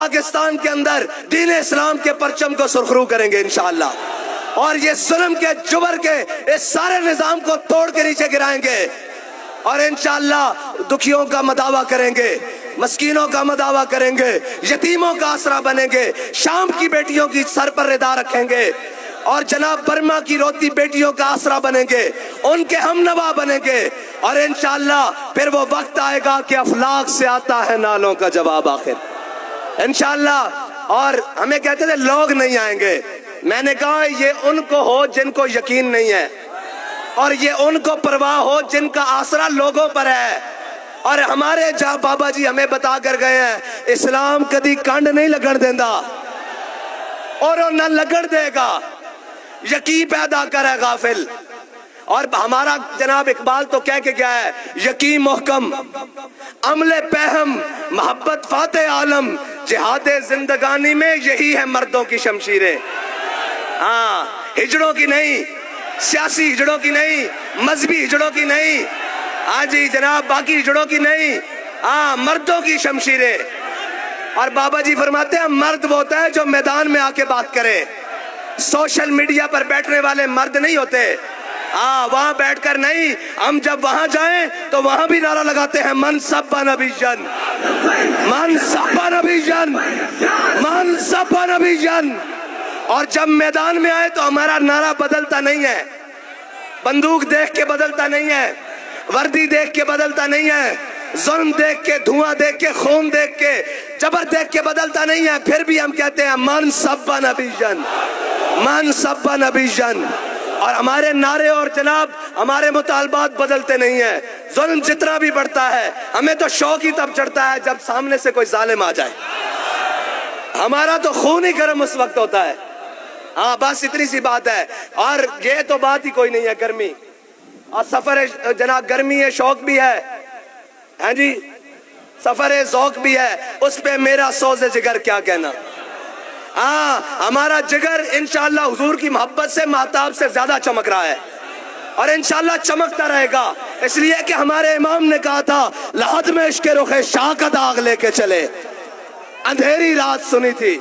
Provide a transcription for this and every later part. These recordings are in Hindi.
पाकिस्तान के अंदर दीन इस्लाम के परचम को सुरखरू करेंगे इंशाअल्लाह। और ये जुल्म के जुबर के इस सारे निजाम को तोड़ के नीचे गिराएंगे और इंशाअल्लाह दुखियों का मदावा करेंगे, मस्कीनों का मदावा करेंगे, यतीमों का आसरा बनेंगे, शाम की बेटियों की सर पर रिदा रखेंगे और जनाब बर्मा की रोती बेटियों का आसरा बनेंगे, उनके हमनवा बनेंगे। और इंशाअल्लाह फिर वो वक्त आएगा कि अफलाक से आता है नालों का जवाब आखिर इंशाअल्लाह। और हमें कहते थे लोग नहीं आएंगे, मैंने कहा ये उनको हो जिनको यकीन नहीं है और ये उनको परवाह हो जिनका आसरा लोगों पर है। और हमारे जहाँ बाबा जी हमें बता कर गए हैं, इस्लाम कभी कंड नहीं लगन देता और वो न लगन देगा, यकीन पैदा करे गाफिल। और हमारा जनाब इकबाल तो कह के गया है, यकीन मोहकम अमले पहम मोहब्बत फाते आलम, जिहादे जिंदगानी में यही है मर्दों की शमशीरें। हाँ, हिजड़ों की नहीं, सियासी हिजड़ों की नहीं, मजहबी हिजड़ों की नहीं, हाँ जी जनाब बाकी हिजड़ों की नहीं, हाँ मर्दों की शमशीरें। और बाबा जी फरमाते हैं मर्द वो होता है जो मैदान में आके बात करे, सोशल मीडिया पर बैठने वाले मर्द नहीं होते। हाँ वहां बैठकर नहीं, हम जब वहां जाएं तो वहां भी नारा लगाते हैं मन सब्बा नबी जन, मन सब्बा नबी जन, मन सब्बा नबी जन। और जब मैदान में आए तो हमारा नारा बदलता नहीं है, बंदूक देख के बदलता नहीं है, वर्दी देख के बदलता नहीं है, जुल्म देख के, धुआं देख के, खून देख के, जबर देख के बदलता नहीं है। फिर भी हम कहते हैं मन सब्बा नबी जन, मन सब्बा नबी जन। और हमारे नारे और जनाब हमारे मुतालबात बदलते नहीं है। जुल्म जितना भी बढ़ता है हमें तो शौक ही तब चढ़ता है जब सामने से कोई जालिम आ जाए, हमारा तो खून ही गर्म उस वक्त होता है। हाँ बस इतनी सी बात है। और ये तो बात ही कोई नहीं है, गर्मी और सफर जनाब, गर्मी है, शौक भी है, हैं जी, सफर ज़ौक भी है, उस पे मेरा सोज़े जिगर क्या कहना। हाँ हमारा जिगर इंशाअल्लाह हुजूर की मोहब्बत से, महताब से ज्यादा चमक रहा है और इंशाअल्लाह चमकता रहेगा, इसलिए कि हमारे इमाम ने कहा था लहद में इश्क़ रुखे शाह का दाग लेके चले। अंधेरी रात सुनी थी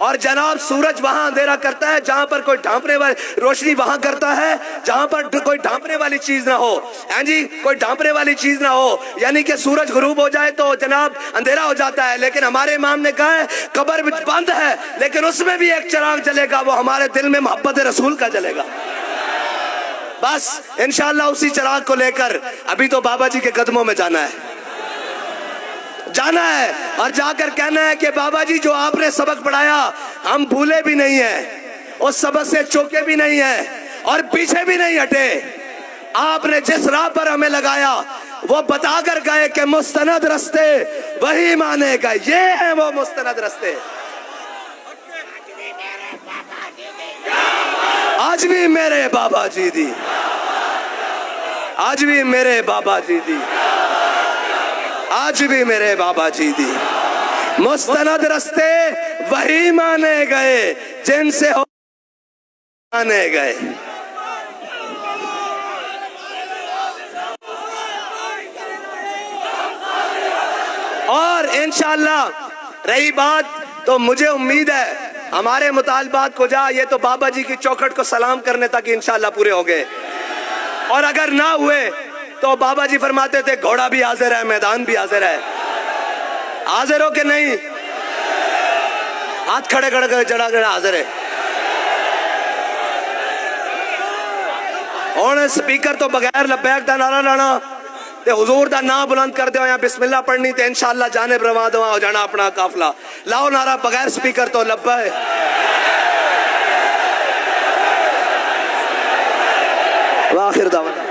और जनाब सूरज वहां अंधेरा करता है जहां पर कोई ढांपने वाली, रोशनी वहां करता है जहां पर कोई ढांपने वाली चीज ना हो, हैं जी, कोई ढांपने वाली चीज ना हो, यानी कि सूरज गुरूब हो जाए तो जनाब अंधेरा हो जाता है। लेकिन हमारे इमाम ने कहा है कब्र बंद है लेकिन उसमें भी एक चिराग जलेगा, वो हमारे दिल में मोहब्बत रसूल का जलेगा। बस इंशाअल्लाह उसी चिराग को लेकर अभी तो बाबा जी के कदमों में जाना है और जाकर कहना है कि बाबा जी जो आपने सबक पढ़ाया हम भूले भी नहीं है, उस सबक से चौके भी नहीं है और पीछे भी नहीं हटे। आपने जिस राह पर हमें लगाया वो बताकर गए कि मुस्तनद रास्ते वही मानेगा, ये है वो मुस्तनद रास्ते। आज भी मेरे बाबा जी दी, आज भी मेरे बाबा जी दी, आज भी मेरे बाबा जी दी, मुस्तनद रास्ते वही माने गए जिनसे हो माने गए। और इंशाअल्लाह रही बात तो मुझे उम्मीद है हमारे मुतालबात को जा, ये तो बाबा जी की चौखट को सलाम करने तक इंशाअल्लाह पूरे हो गए। और अगर ना हुए तो बाबा जी फरमाते थे घोड़ा भी हाजिर है, मैदान भी हाजिर है। हाजिर हो के नहीं, हाथ खड़े कर जड़ा जड़ा हाजिर है। और स्पीकर तो बगैर लब्बैक दा नारा लाना ते हुजूर दा नाम बुलंद कर दो या बिस्मिल्लाह पढ़नी ते इंशाअल्लाह जाने बर्बाद हो जाना अपना काफिला। लाओ नारा बगैर स्पीकर तो लब्बैक। वाखिर दावा।